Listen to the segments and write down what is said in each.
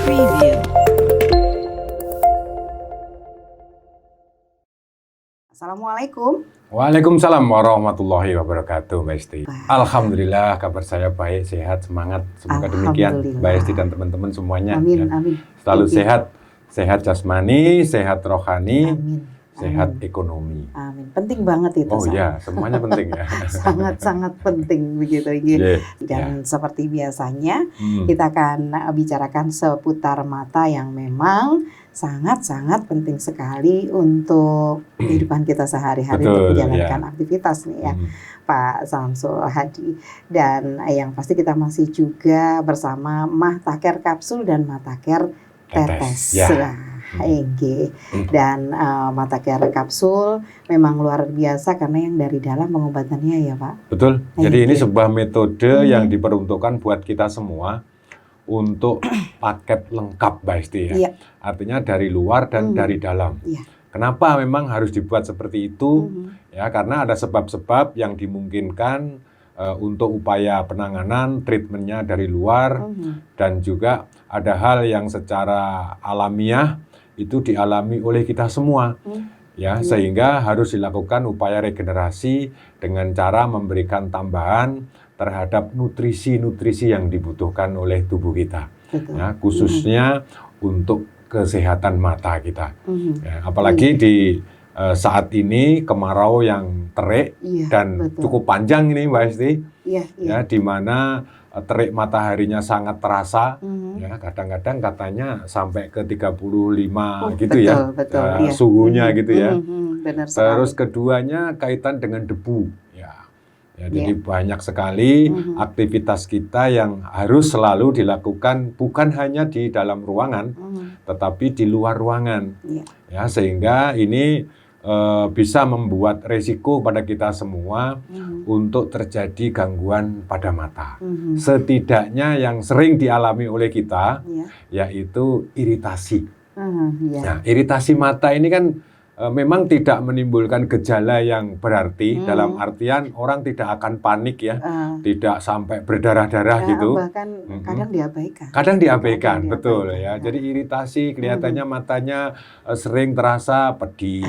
Preview. Assalamualaikum. Waalaikumsalam warahmatullahi wabarakatuh, Mbak Esti. Alhamdulillah, kabar saya baik, sehat, semangat. Semoga demikian, Mbak Esti dan teman-teman semuanya. Amin, ya. amin. Selalu sehat, sehat jasmani, sehat rohani, Amin. sehat Amin. ekonomi. Amin. Penting banget itu. Oh iya, semuanya penting ya. Sangat-sangat penting begitu. Yeah, Dan seperti biasanya kita akan bicarakan seputar mata yang memang sangat-sangat penting sekali untuk kehidupan kita sehari-hari, Betul, untuk menjalankan ya. aktivitas nih ya, Pak Samsul Hadi. Dan yang pasti kita masih juga bersama Mata Care Kapsul dan Mata Care Tetes. Ya. EG. Dan Mata Care Kapsul memang luar biasa karena yang dari dalam pengobatannya ya Pak. Betul, jadi ini Iya. sebuah metode yang diperuntukkan buat kita semua untuk paket lengkap, Mbak Esti ya. Iya. Artinya dari luar dan dari dalam. Iya. Kenapa memang harus dibuat seperti itu? Ya, karena ada sebab-sebab yang dimungkinkan untuk upaya penanganan, treatmentnya dari luar, dan juga ada hal yang secara alamiah itu dialami oleh kita semua. Ya, sehingga harus dilakukan upaya regenerasi dengan cara memberikan tambahan terhadap nutrisi-nutrisi yang dibutuhkan oleh tubuh kita. Betul. Ya, khususnya untuk kesehatan mata kita. Ya, apalagi di saat ini kemarau yang terik dan cukup panjang ini, Mbak Esti. Ya, di mana terik mataharinya sangat terasa. Ya, kadang-kadang katanya sampai ke 35 gitu ya. Betul, suhunya gitu ya. Benar Terus sekali. keduanya kaitan dengan debu. Ya, jadi banyak sekali aktivitas kita yang harus selalu dilakukan bukan hanya di dalam ruangan, tetapi di luar ruangan. Ya, sehingga ini bisa membuat resiko pada kita semua untuk terjadi gangguan pada mata. Setidaknya yang sering dialami oleh kita yaitu iritasi. Nah, iritasi mata ini kan memang tidak menimbulkan gejala yang berarti, dalam artian orang tidak akan panik ya, tidak sampai berdarah-darah gitu. Bahkan kadang diabaikan. Kadang diabaikan, betul ya. Jadi iritasi kelihatannya matanya sering terasa pedih,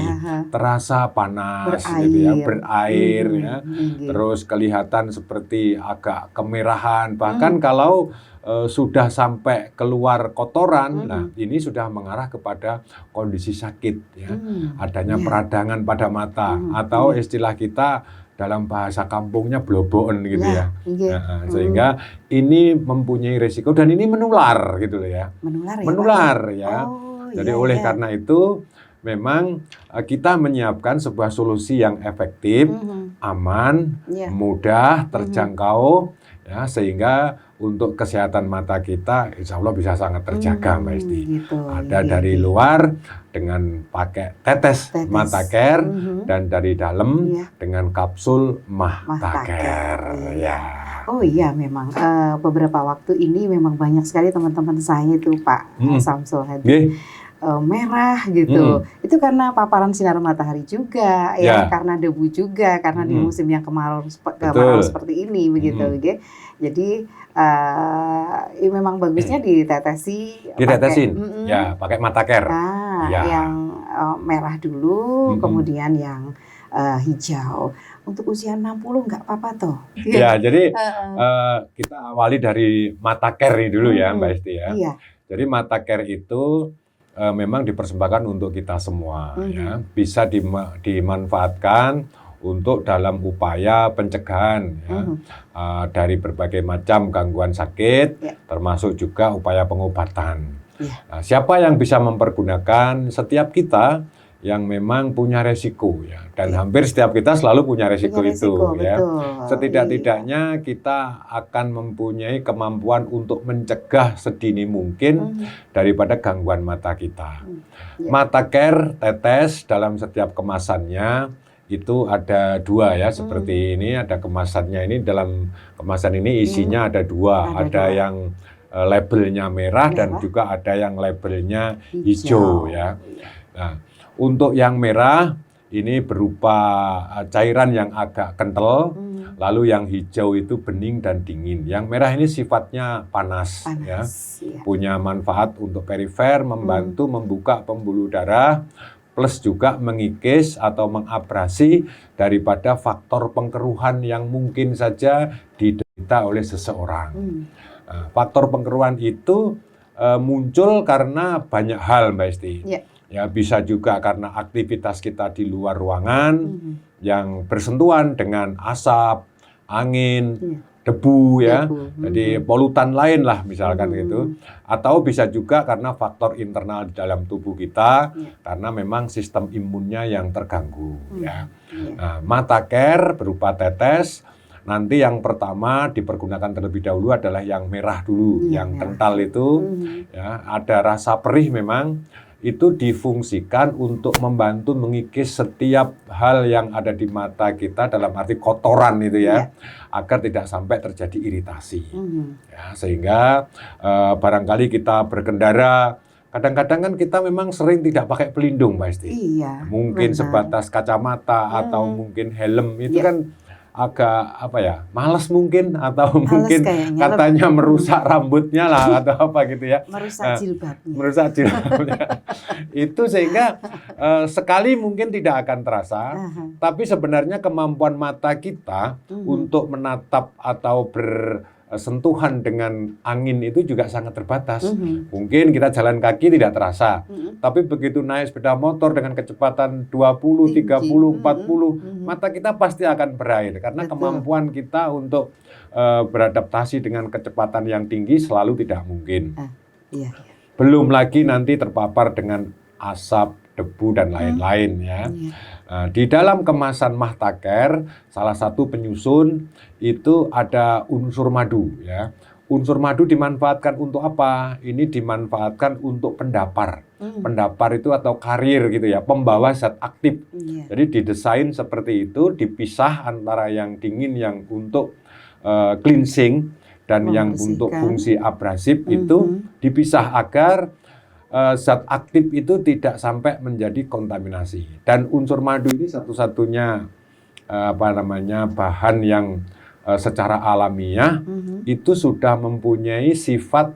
terasa panas, gitu ya, berair ya. Terus kelihatan seperti agak kemerahan, bahkan kalau sudah sampai keluar kotoran, nah ini sudah mengarah kepada kondisi sakit ya, adanya peradangan pada mata atau istilah kita dalam bahasa kampungnya bloboen gitu ya. Nah, sehingga ini mempunyai resiko dan ini menular gitu loh ya. Menular ya. Jadi oleh karena itu memang kita menyiapkan sebuah solusi yang efektif, aman, mudah, terjangkau ya, sehingga untuk kesehatan mata kita insya Allah bisa sangat terjaga, Mbak Esti. Ada dari luar dengan pakai tetes Mata Care dan dari dalam dengan kapsul Mata Care. Ya. Oh iya, memang beberapa waktu ini memang banyak sekali teman-teman saya itu Pak Samsul Hadi merah gitu. Itu karena paparan sinar matahari juga ya, karena debu juga, karena di musim yang kemarau seperti ini begitu. Jadi memang bagusnya ditetesin ya, pakai Mata Care. Yang merah dulu, kemudian yang hijau. Untuk usia 60 nggak apa-apa toh. Ya, jadi kita awali dari Mata Care dulu ya, Mbak Esti ya. Jadi Mata Care itu memang dipersembahkan untuk kita semua ya. Bisa dimanfaatkan untuk dalam upaya pencegahan ya, dari berbagai macam gangguan sakit, termasuk juga upaya pengobatan. Nah, siapa yang bisa mempergunakan? Setiap kita yang memang punya resiko ya, dan hampir setiap kita selalu punya resiko itu ya. Setidak-tidaknya kita akan mempunyai kemampuan untuk mencegah sedini mungkin daripada gangguan mata kita. Mata Care tetes dalam setiap kemasannya itu ada dua ya, seperti ini ada kemasannya ini, dalam kemasan ini isinya ada dua, ada yang labelnya merah dan juga ada yang labelnya hijau ya. Nah, untuk yang merah ini berupa cairan yang agak kental, Lalu yang hijau itu bening dan dingin. Yang merah ini sifatnya panas, ya. Punya manfaat untuk perifer, membantu membuka pembuluh darah, plus juga mengikis atau mengabrasi daripada faktor pengkeruhan yang mungkin saja diderita oleh seseorang. Faktor pengkeruhan itu muncul karena banyak hal, Mbak Esti. Ya, bisa juga karena aktivitas kita di luar ruangan yang bersentuhan dengan asap, angin, debu, ya. Jadi polutan lain lah misalkan gitu. Atau bisa juga karena faktor internal di dalam tubuh kita karena memang sistem imunnya yang terganggu, ya. Nah, mata care berupa tetes. Nanti yang pertama dipergunakan terlebih dahulu adalah yang merah dulu, yang kental itu, ya, ada rasa perih memang. Itu difungsikan untuk membantu mengikis setiap hal yang ada di mata kita dalam arti kotoran itu, ya, agar tidak sampai terjadi iritasi. Ya, sehingga barangkali kita berkendara, kadang-kadang kan kita memang sering tidak pakai pelindung, Mbak Esti. Mungkin sebatas kacamata atau mungkin helm itu kan agak apa ya, malas mungkin, atau mungkin katanya merusak rambutnya lah atau apa gitu, ya. Merusak jilbabnya. Itu sehingga sekali mungkin tidak akan terasa, tapi sebenarnya kemampuan mata kita untuk menatap atau bersentuhan dengan angin itu juga sangat terbatas. Mungkin kita jalan kaki tidak terasa, tapi begitu naik sepeda motor dengan kecepatan 20, 30, 40, mata kita pasti akan berair karena kemampuan kita untuk beradaptasi dengan kecepatan yang tinggi selalu tidak mungkin. Belum lagi nanti terpapar dengan asap, debu dan lain-lain, ya. Di dalam kemasan mata care, salah satu penyusun itu ada unsur madu, ya. Unsur madu dimanfaatkan untuk apa? Ini dimanfaatkan untuk pendapar. Pendapar itu atau karir gitu, ya, pembawa zat aktif. Jadi didesain seperti itu, dipisah antara yang dingin yang untuk cleansing dan yang untuk fungsi abrasif itu dipisah agar zat aktif itu tidak sampai menjadi kontaminasi. Dan unsur madu ini satu-satunya bahan yang secara alamiah itu sudah mempunyai sifat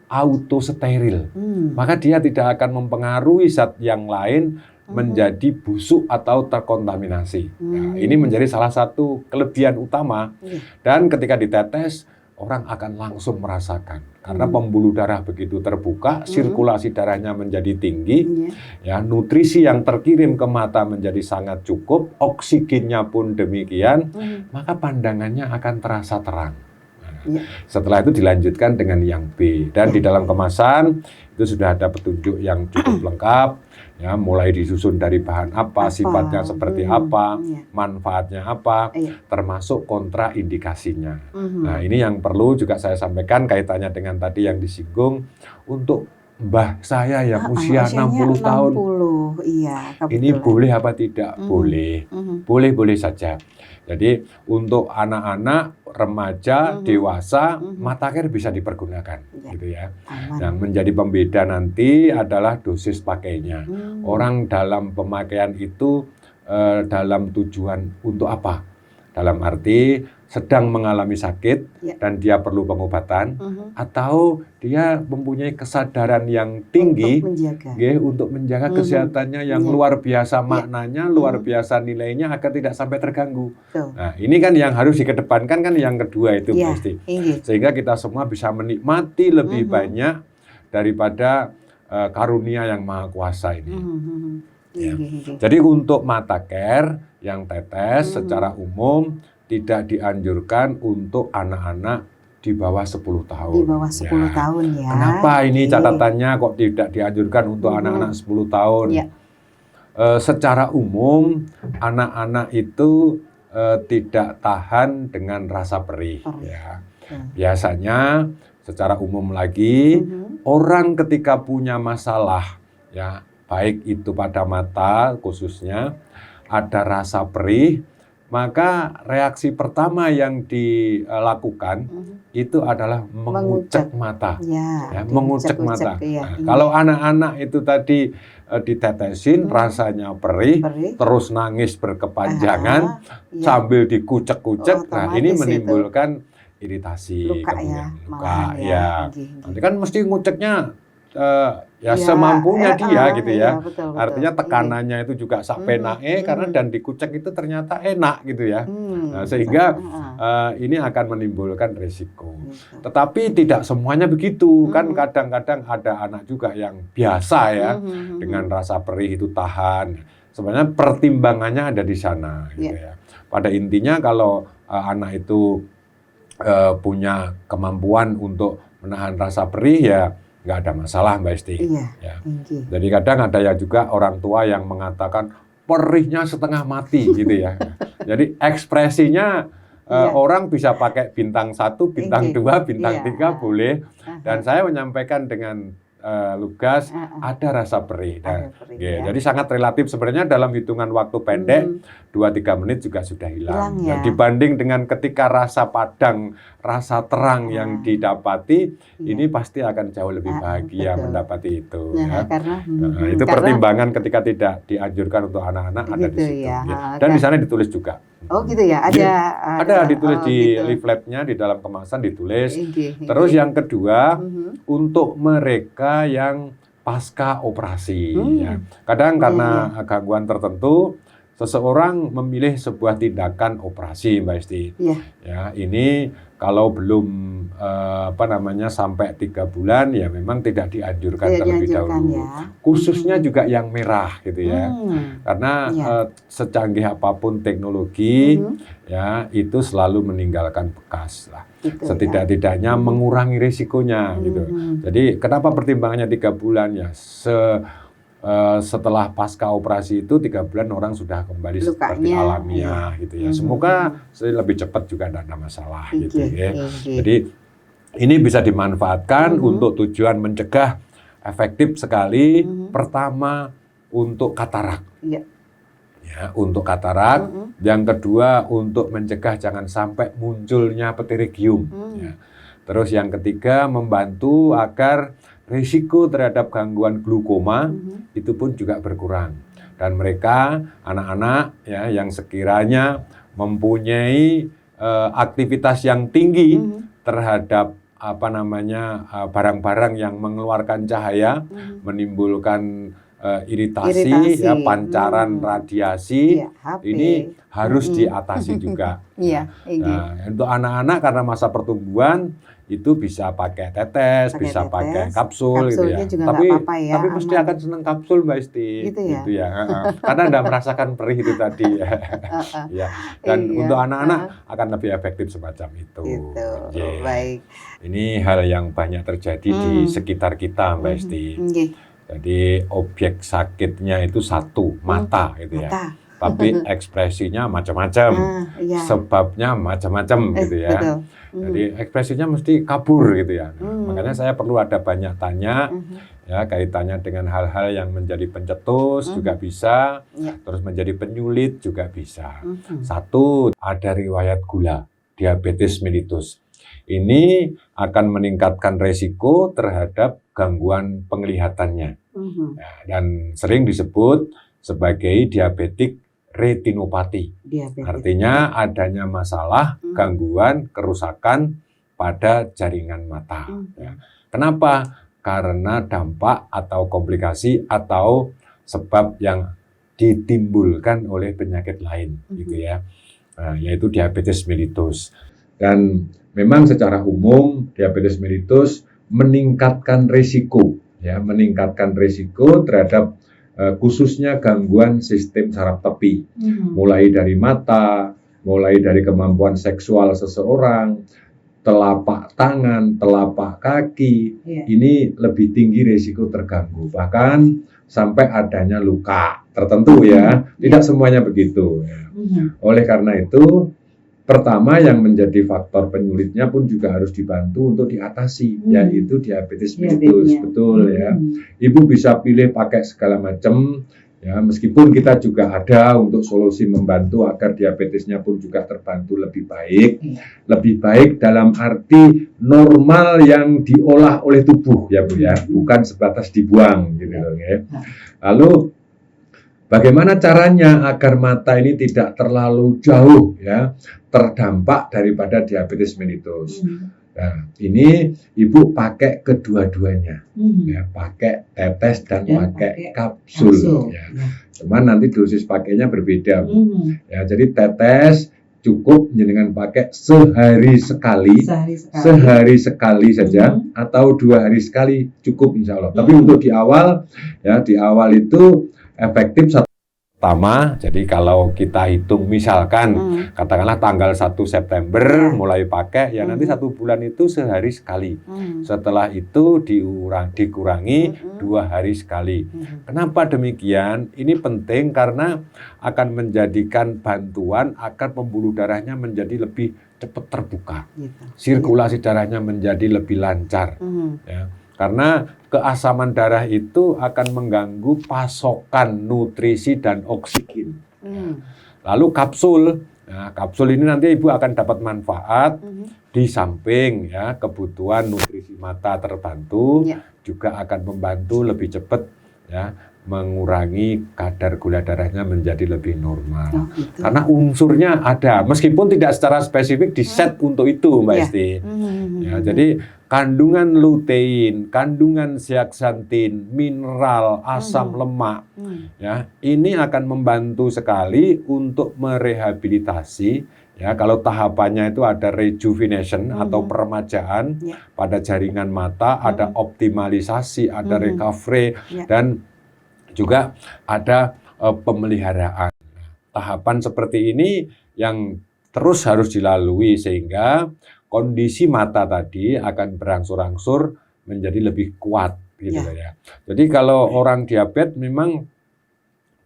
autosteril. Maka dia tidak akan mempengaruhi zat yang lain menjadi busuk atau terkontaminasi. Nah, ini menjadi salah satu kelebihan utama. Dan ketika ditetes, orang akan langsung merasakan. Karena pembuluh darah begitu terbuka, sirkulasi darahnya menjadi tinggi, ya, nutrisi yang terkirim ke mata menjadi sangat cukup, oksigennya pun demikian, maka pandangannya akan terasa terang. Nah, setelah itu dilanjutkan dengan yang B. Dan di dalam kemasan itu sudah ada petunjuk yang cukup lengkap, ya, mulai disusun dari bahan apa, sifatnya seperti apa, manfaatnya apa, termasuk kontraindikasinya. Nah, ini yang perlu juga saya sampaikan kaitannya dengan tadi yang disinggung untuk mbah saya yang usia 60 tahun. Ini boleh apa tidak? Boleh. Boleh-boleh saja. Jadi untuk anak-anak, remaja, dewasa, mata care bisa dipergunakan, gitu, ya. Yang menjadi pembeda nanti adalah dosis pakainya. Orang dalam pemakaian itu dalam tujuan untuk apa? Dalam arti sedang mengalami sakit dan dia perlu pengobatan, atau dia mempunyai kesadaran yang tinggi untuk menjaga kesehatannya yang luar biasa maknanya, luar biasa nilainya agar tidak sampai terganggu. Nah, ini kan yang harus dikedepankan kan yang kedua itu, pasti. Sehingga kita semua bisa menikmati lebih banyak daripada karunia yang maha kuasa ini. Ya. Jadi untuk mata care yang tetes secara umum tidak dianjurkan untuk anak-anak di bawah 10 tahun. Di bawah 10 tahun, ya. Kenapa ini catatannya kok tidak dianjurkan untuk anak-anak 10 tahun? Secara umum anak-anak itu tidak tahan dengan rasa perih. Ya. Biasanya secara umum lagi orang ketika punya masalah, ya, baik itu pada mata khususnya ada rasa perih, maka reaksi pertama yang dilakukan itu adalah mengucek mata, ya, mengucek mata. Ya, nah, kalau anak-anak itu tadi ditetesin, rasanya perih, terus nangis berkepanjangan, sambil dikucek-kucek, nah ini menimbulkan iritasi, luka ya. Nanti kan mesti nguceknya ya semampunya dia gitu ya. Betul. Artinya tekanannya itu juga sak penake karena dan dikucek itu ternyata enak gitu ya. Nah, sehingga ini akan menimbulkan risiko. Tetapi tidak semuanya begitu. Kan kadang-kadang ada anak juga yang biasa ya dengan rasa perih itu tahan. Sebenarnya pertimbangannya ada di sana gitu ya. Pada intinya kalau anak itu punya kemampuan untuk menahan rasa perih ya nggak ada masalah Mbak Esti. Ya. Jadi kadang ada ya juga orang tua yang mengatakan perihnya setengah mati gitu ya. Jadi ekspresinya orang bisa pakai bintang 1, bintang 2, bintang 3 boleh. Dan saya menyampaikan dengan lugas ada rasa perih. Jadi sangat relatif sebenarnya dalam hitungan waktu pendek 2-3 menit juga sudah hilang. Ya. Dibanding dengan ketika rasa padang, rasa terang yang didapati, ini pasti akan jauh lebih bahagia mendapati itu. Karena itu pertimbangan ketika tidak dianjurkan untuk anak-anak ada di situ. Dan di sana ditulis juga. Oh gitu ya, ada ditulis di leafletnya, di dalam kemasan ditulis. Terus yang kedua, untuk mereka yang pasca operasi. Ya. Kadang karena gangguan tertentu, seseorang memilih sebuah tindakan operasi, Mbak Esti. Ya, ini kalau belum sampai 3 bulan ya memang tidak dianjurkan terlebih dahulu. Khususnya juga yang merah gitu ya. Karena secanggih apapun teknologi ya itu selalu meninggalkan bekas lah. Setidak-tidaknya mengurangi risikonya gitu. Jadi kenapa pertimbangannya 3 bulan ya? Setelah pasca operasi itu 3 bulan orang sudah kembali seperti alamiah gitu ya. Semoga lebih cepat juga tidak ada masalah gitu ya. Jadi ini bisa dimanfaatkan untuk tujuan mencegah efektif sekali. Pertama untuk katarak. Ya, untuk katarak. Yang kedua untuk mencegah jangan sampai munculnya pterygium. Ya. Terus yang ketiga membantu agar risiko terhadap gangguan glukoma itu pun juga berkurang. Dan mereka anak-anak ya yang sekiranya mempunyai aktivitas yang tinggi terhadap barang-barang yang mengeluarkan cahaya, menimbulkan iritasi. Ya, pancaran radiasi, ini harus diatasi juga. Nah, untuk anak-anak karena masa pertumbuhan itu bisa pakai tetes, bisa pakai kapsul gitu ya. Tapi mesti akan senang kapsul Mbak Esti. Gitu ya. Karena Anda merasakan perih itu tadi ya. Ya. Dan untuk anak-anak akan lebih efektif semacam itu. Baik. Ini hal yang banyak terjadi di sekitar kita Mbak Esti. Jadi objek sakitnya itu satu, mata gitu ya. Tapi ekspresinya macam-macam, sebabnya macam-macam gitu ya. Jadi ekspresinya mesti kabur gitu ya. Makanya saya perlu ada banyak tanya, ya kaitannya dengan hal-hal yang menjadi pencetus juga bisa, terus menjadi penyulit juga bisa. Satu, ada riwayat gula, diabetes mellitus. Ini akan meningkatkan resiko terhadap gangguan penglihatannya. Dan sering disebut sebagai diabetik retinopati. Artinya adanya masalah gangguan kerusakan pada jaringan mata. Ya. Kenapa? Karena dampak atau komplikasi atau sebab yang ditimbulkan oleh penyakit lain, gitu ya. Nah, yaitu diabetes mellitus. Dan memang secara umum diabetes mellitus meningkatkan risiko, ya, meningkatkan risiko terhadap khususnya gangguan sistem saraf tepi, mulai dari mata, mulai dari kemampuan seksual seseorang, telapak tangan, telapak kaki, ini lebih tinggi risiko terganggu, bahkan sampai adanya luka tertentu ya, tidak semuanya begitu. Ya. Oleh karena itu, pertama yang menjadi faktor penyulitnya pun juga harus dibantu untuk diatasi, yaitu diabetes mellitus, betul ya. Ibu bisa pilih pakai segala macam Ya, meskipun kita juga ada untuk solusi membantu agar diabetesnya pun juga terbantu lebih baik. Lebih baik dalam arti normal yang diolah oleh tubuh ya Bu ya, bukan sebatas dibuang gitu loh ya. Lalu bagaimana caranya agar mata ini tidak terlalu jauh ya terdampak daripada diabetes mellitus? Nah, ini Ibu pakai kedua-duanya, ya, pakai tetes dan pakai kapsul. Ya. Cuman nanti dosis pakainya berbeda, Bu. Ya, jadi tetes cukup dengan pakai sehari sekali saja, atau 2 hari sekali cukup insya Allah. Tapi untuk di awal, ya di awal itu efektif pertama, jadi kalau kita hitung misalkan katakanlah tanggal 1 September mulai pakai, ya nanti 1 bulan itu sehari sekali. Setelah itu dikurangi 2 hari sekali. Kenapa demikian? Ini penting karena akan menjadikan bantuan agar pembuluh darahnya menjadi lebih cepat terbuka. Sirkulasi darahnya menjadi lebih lancar. Ya. Karena keasaman darah itu akan mengganggu pasokan nutrisi dan oksigen. Lalu kapsul, nah, kapsul ini nanti Ibu akan dapat manfaat di samping ya kebutuhan nutrisi mata terbantu, juga akan membantu lebih cepat ya mengurangi kadar gula darahnya menjadi lebih normal. Karena unsurnya ada, meskipun tidak secara spesifik diset untuk itu, Mbak Esti. Ya, jadi kandungan lutein, kandungan zeaxanthin, mineral, asam lemak, ya ini akan membantu sekali untuk merehabilitasi. Ya, kalau tahapannya itu ada rejuvenation atau peremajaan pada jaringan mata, ada optimalisasi, ada recovery, dan juga ada pemeliharaan. Tahapan seperti ini yang terus harus dilalui sehingga kondisi mata tadi akan berangsur-angsur menjadi lebih kuat gitu ya. Jadi kalau orang diabetes memang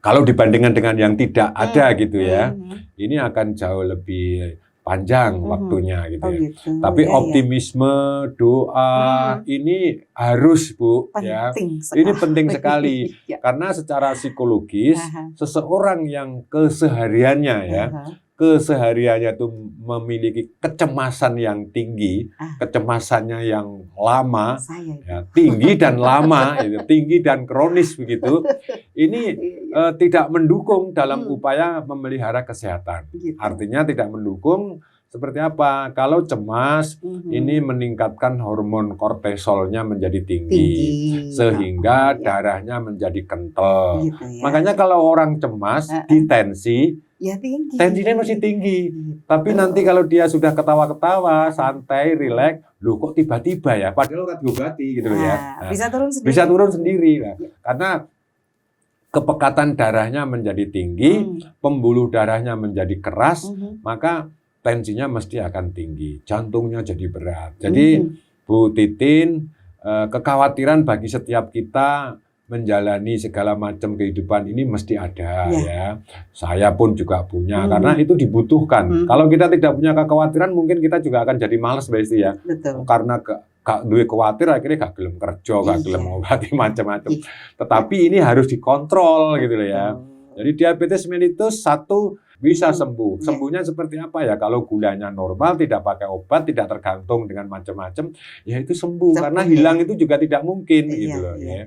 kalau dibandingkan dengan yang tidak ada gitu ya, ini akan jauh lebih panjang waktunya gitu ya. Tapi optimisme, doa ini harus Bu ya. Ini penting sekali karena secara psikologis seseorang yang kesehariannya itu memiliki kecemasan yang tinggi, kecemasannya yang lama, ya, tinggi dan lama, tinggi dan kronis begitu. Ini tidak mendukung dalam upaya memelihara kesehatan. Artinya tidak mendukung seperti apa? Kalau cemas, ini meningkatkan hormon kortisolnya menjadi tinggi, sehingga darahnya menjadi kental. Makanya kalau orang cemas, ditensi, tensinya masih tinggi. Tapi nanti kalau dia sudah ketawa-ketawa, santai, rileks, loh kok tiba-tiba ya? Padahal kan diobati gitu loh ya. Nah, bisa turun sendiri. Nah, karena kepekatan darahnya menjadi tinggi, pembuluh darahnya menjadi keras, maka tensinya mesti akan tinggi, jantungnya jadi berat. Jadi Bu Titin, kekhawatiran bagi setiap kita menjalani segala macam kehidupan ini mesti ada ya. Saya pun juga punya karena itu dibutuhkan. Kalau kita tidak punya kekhawatiran mungkin kita juga akan jadi malas Mbak Esti ya. Karena gak duwe khawatir akhirnya gak gelem kerja, gak gelem ngobati macam-macam. Tetapi ini harus dikontrol gitu loh ya. Jadi diabetes mellitus satu bisa sembuh. Sembuhnya seperti apa ya? Kalau gulanya normal, tidak pakai obat, tidak tergantung dengan macam-macam, ya itu sembuh. Karena hilang itu juga tidak mungkin gitu loh ya.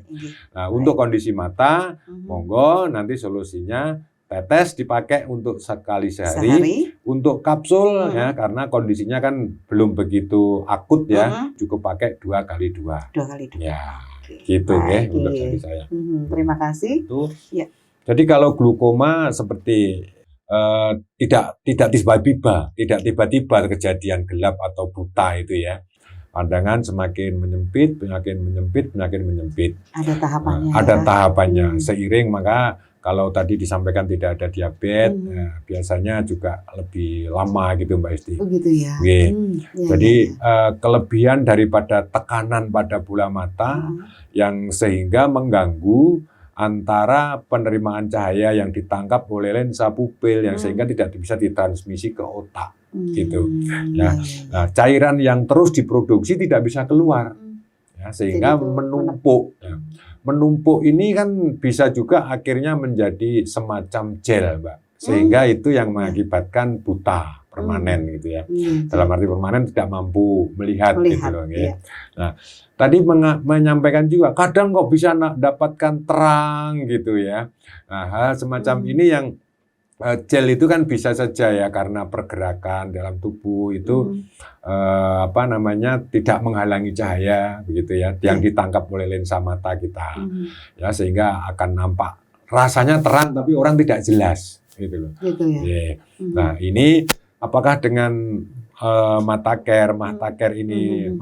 Nah, untuk kondisi mata, monggo nanti solusinya tetes dipakai untuk sekali sehari. Untuk kapsul ya karena kondisinya kan belum begitu akut ya, cukup pakai 2 kali 2. 2 kali 2. Ya, gitu ya untuk dari saya. Terima kasih. Itu. Ya. Jadi kalau glukoma seperti tidak tiba-tiba kejadian gelap atau buta itu ya. Pandangan semakin menyempit. Ada tahapannya. Ada tahapannya. Seiring maka kalau tadi disampaikan tidak ada diabetes, biasanya juga lebih lama gitu Mbak Esti. Oh gitu ya. Jadi kelebihan daripada tekanan pada bola mata yang sehingga mengganggu antara penerimaan cahaya yang ditangkap oleh lensa pupil yang sehingga tidak bisa ditransmisi ke otak gitu. Nah, cairan yang terus diproduksi tidak bisa keluar ya, sehingga menumpuk. menumpuk ini kan bisa juga akhirnya menjadi semacam gel, Mbak. Sehingga itu yang mengakibatkan buta permanen gitu ya. Dalam arti permanen tidak mampu melihat gitu loh. Ya. Nah, tadi menyampaikan juga kadang kok bisa dapatkan terang gitu ya. Nah, hal semacam ini yang gel itu kan bisa saja ya karena pergerakan dalam tubuh itu tidak menghalangi cahaya begitu ya yang ditangkap oleh lensa mata kita. Ya sehingga akan nampak rasanya terang tapi orang tidak jelas gitu loh. Gitu ya. Nah, ini apakah dengan mata care ini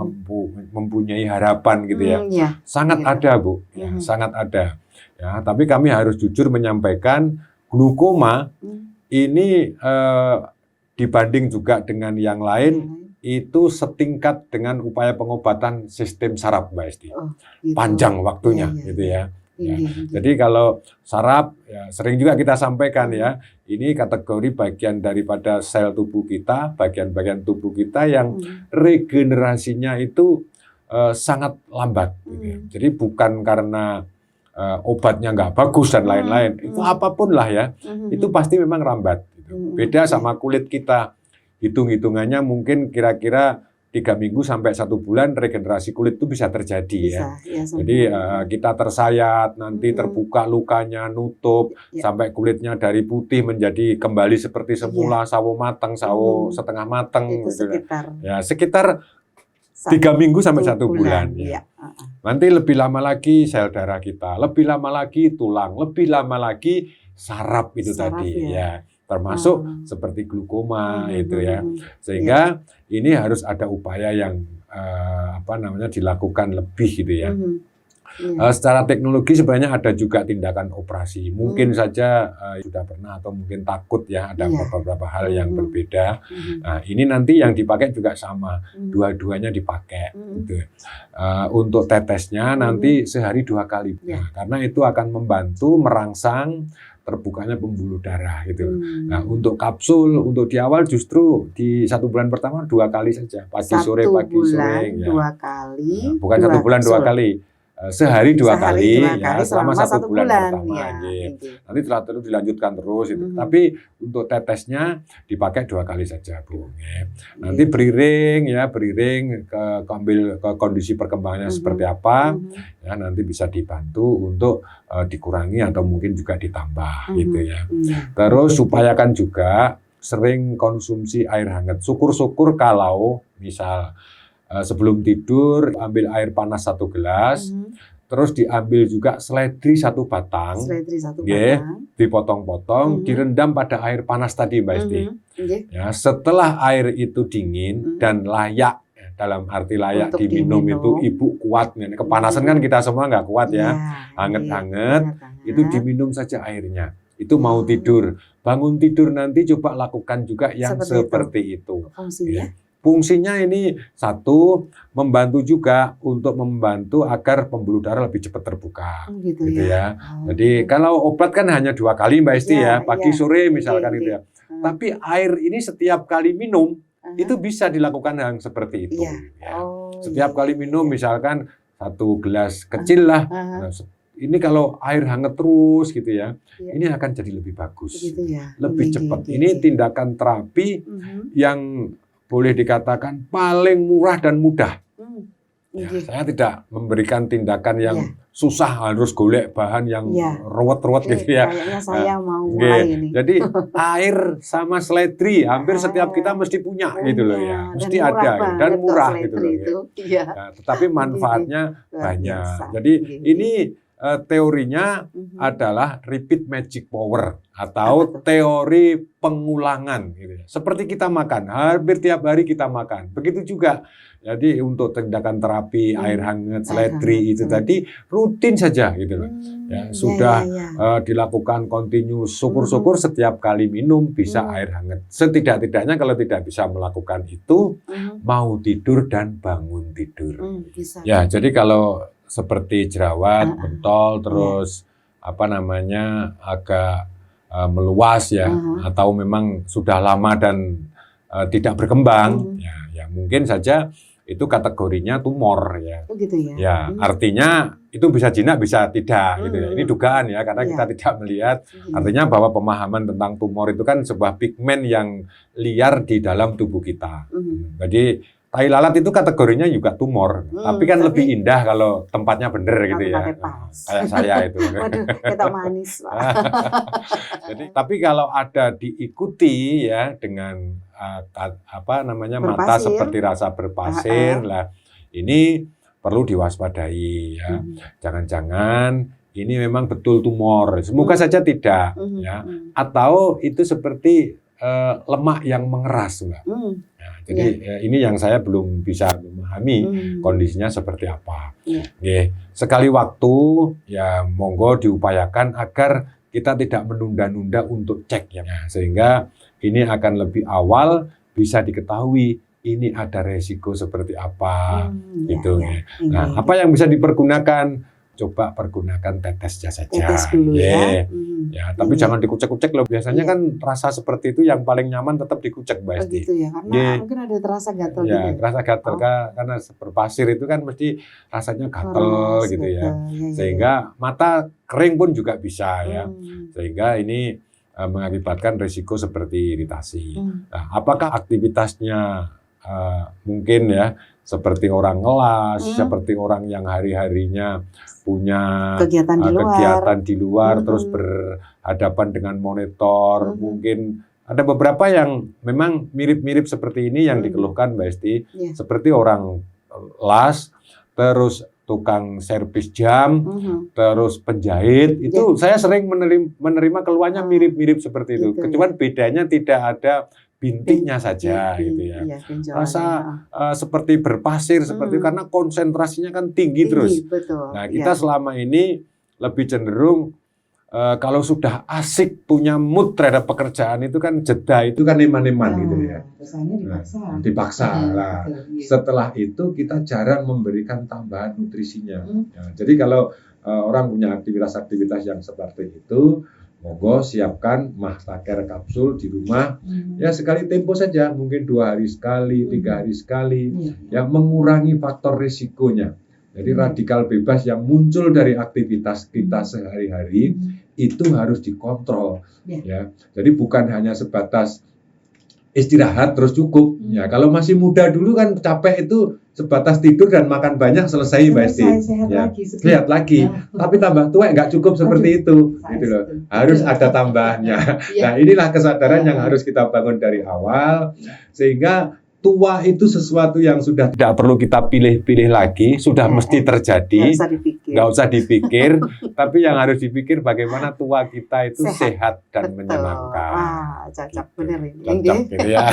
mempunyai harapan gitu ya? Sangat ada, Bu. Ya, sangat ada. Ya, tapi kami harus jujur menyampaikan glaukoma ini dibanding juga dengan yang lain itu setingkat dengan upaya pengobatan sistem saraf, Mbak Esti. Gitu. Panjang waktunya gitu ya. Ya. Jadi kalau saraf ya, sering juga kita sampaikan ya, ini kategori bagian daripada sel tubuh kita, bagian-bagian tubuh kita yang regenerasinya itu sangat lambat. Gitu. Jadi bukan karena obatnya nggak bagus dan lain-lain, itu apapun lah ya, itu pasti memang lambat. Gitu. Beda sama kulit kita, hitung-hitungannya mungkin kira-kira 3 minggu sampai 1 bulan regenerasi kulit itu bisa terjadi ya. Jadi kita tersayat, nanti terbuka lukanya, nutup, sampai kulitnya dari putih menjadi kembali seperti semula, sawo matang, sawo setengah matang. Itu gitu. sekitar 3 minggu sampai 1 bulan. Ya. Nanti lebih lama lagi sel darah kita, lebih lama lagi tulang, lebih lama lagi saraf itu tadi. Ya. Termasuk seperti glaukoma itu ya, sehingga ini harus ada upaya yang dilakukan lebih gitu ya. Secara teknologi sebenarnya ada juga tindakan operasi, mungkin saja sudah pernah atau mungkin takut ya ada beberapa hal yang berbeda. Nah, ini nanti yang dipakai juga sama, dua-duanya dipakai. Gitu. Untuk tetesnya nanti sehari 2 kali, nah, karena itu akan membantu merangsang terbukanya pembuluh darah gitu. Nah, untuk kapsul untuk di awal justru di 1 bulan pertama 2 kali saja, pagi sore pagi sore. 2 kali. Ya, bukan 1 bulan 2 kali, sehari 2 kali ya selama 1 bulan pertama. Ya. Nanti setelah itu dilanjutkan terus. Gitu. Tapi untuk tetesnya dipakai 2 kali saja, Bu. Ya. Nanti beriring ambil ke kondisi perkembangannya seperti apa. Ya, nanti bisa dibantu untuk dikurangi atau mungkin juga ditambah gitu ya. Terus upayakan juga sering konsumsi air hangat. Syukur-syukur kalau misal sebelum tidur ambil air panas 1 gelas, terus diambil juga seledri 1 batang, dipotong-potong, direndam pada air panas tadi, Mbak Esti. Ya, setelah air itu dingin dan layak, dalam arti layak diminum itu ibu kuat, kepanasan kan kita semua nggak kuat ya, hangat-hangat, itu diminum saja airnya. Itu mau tidur, bangun tidur nanti coba lakukan juga yang seperti itu. Fungsinya? Fungsinya ini satu, membantu juga untuk membantu agar pembuluh darah lebih cepat terbuka. Gitu ya. Jadi kalau obat kan hanya 2 kali, Mbak Esti ya, pagi sore misalkan gitu ya. Tapi air ini setiap kali minum itu bisa dilakukan yang seperti itu. Ya. Setiap kali minum misalkan 1 gelas kecil lah. Ini kalau air hangat terus gitu ya, ini akan jadi lebih bagus, lebih cepat. Ini tindakan terapi yang boleh dikatakan paling murah dan mudah. Ya, saya tidak memberikan tindakan yang susah, harus golek bahan yang ruwet-ruwet gitu ya. Kayaknya saya mau mulai ini. Jadi air sama seledri hampir setiap kita mesti punya gitu loh ya. Mesti ada dan murah gitu loh ya. Nah, tetapi manfaatnya banyak. Jadi ini teorinya adalah repeat magic power atau teori pengulangan gitu ya. Seperti kita makan, hampir tiap hari kita makan. Begitu juga. Jadi untuk tindakan terapi air hangat, seledri itu tadi rutin saja gitu loh. Ya, sudah dilakukan continuous. Syukur-syukur setiap kali minum bisa air hangat. Setidak-tidaknya kalau tidak bisa melakukan itu, mau tidur dan bangun tidur. Ya, jadi kalau seperti jerawat, bentol, terus agak meluas ya, atau memang sudah lama dan tidak berkembang, ya mungkin saja itu kategorinya tumor ya. Oh gitu ya. Ya, artinya itu bisa jinak bisa tidak gitu ya. Ini dugaan ya karena kita tidak melihat. Artinya bahwa pemahaman tentang tumor itu kan sebuah pigmen yang liar di dalam tubuh kita. Jadi tai lalat itu kategorinya juga tumor, tapi kan lebih indah kalau tempatnya bener gitu ya. Kayak saya itu. Waduh, kita manis, Pak. Jadi, tapi kalau ada diikuti ya dengan apa namanya mata seperti rasa berpasir lah, ini perlu diwaspadai ya. Jangan-jangan ini memang betul tumor. Semoga saja tidak ya. Atau itu seperti lemak yang mengeras, Mbak. Nah, jadi ini yang saya belum bisa memahami kondisinya seperti apa. Sekali waktu ya monggo diupayakan agar kita tidak menunda-nunda untuk cek ya. Sehingga ini akan lebih awal bisa diketahui ini ada resiko seperti apa gitu. Nah, apa yang bisa dipergunakan? Coba pergunakan tetesnya saja. Tetes dulu ya. Ya, tapi jangan dikucek-kucek loh. Biasanya kan rasa seperti itu yang paling nyaman tetap dikucek, Mbak Esti. Gitu ya, karena mungkin ada terasa gatal gitu. Ya, terasa gatal karena berpasir itu kan mesti rasanya gatal gitu ya. Sehingga mata kering pun juga bisa ya. Sehingga ini mengakibatkan risiko seperti iritasi. Nah, apakah aktivitasnya mungkin ya seperti orang ngelas, seperti orang yang hari-harinya punya kegiatan di luar terus berhadapan dengan monitor, mungkin ada beberapa yang memang mirip-mirip seperti ini yang dikeluhkan Mbak Esti, seperti orang las, terus tukang servis jam, terus penjahit, itu saya sering menerima keluhannya mirip-mirip seperti itu. Cuman bedanya tidak ada bintiknya saja gitu ya. Rasa seperti berpasir seperti itu karena konsentrasinya kan tinggi terus. Nah, kita selama ini lebih cenderung kalau sudah asik punya mood terhadap pekerjaan itu kan jeda itu kan eman-eman gitu ya. Dipaksa lah. Setelah itu kita jarang memberikan tambahan nutrisinya. Jadi kalau orang punya aktivitas-aktivitas yang seperti itu, monggo siapkan Mahtaker kapsul di rumah, ya sekali tempo saja, mungkin 2 hari sekali, 3 hari sekali, yang mengurangi faktor risikonya. Jadi radikal bebas yang muncul dari aktivitas kita sehari-hari itu harus dikontrol, ya. Jadi bukan hanya sebatas istirahat terus cukup. Ya kalau masih muda dulu kan capek itu sebatas tidur dan makan banyak selesai Mbak Esti. Sehat lagi. Tapi tambah tua nggak cukup seperti itu, gitu loh. Harus ada tambahannya. Nah, inilah kesadaran yang harus kita bangun dari awal sehingga tua itu sesuatu yang sudah tidak perlu kita pilih-pilih lagi, sudah mesti terjadi. Nggak usah dipikir, tapi yang harus dipikir bagaimana tua kita itu sehat dan menyenangkan. Wah, cocok benar ini. Cocok gitu ya.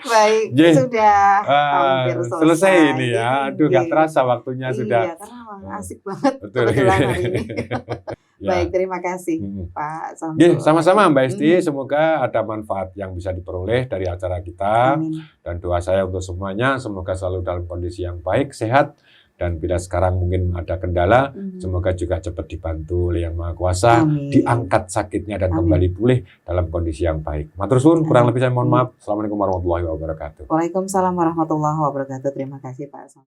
Baik, sudah hampir selesai ini ya. Aduh, nggak terasa waktunya sudah. Iya, karena asik banget. Betul. Hari ini. Baik, terima kasih Pak Ya, Samsul. sama-sama Mbak Esti, semoga ada manfaat yang bisa diperoleh dari acara kita. Amin. Dan doa saya untuk semuanya, semoga selalu dalam kondisi yang baik, sehat. Dan bila sekarang mungkin ada kendala, semoga juga cepat dibantu oleh Yang Maha Kuasa, diangkat sakitnya dan kembali pulih dalam kondisi yang baik. Matur suwun, kurang lebih saya mohon maaf. Assalamualaikum warahmatullahi wabarakatuh. Waalaikumsalam warahmatullahi wabarakatuh. Terima kasih Pak Samsul.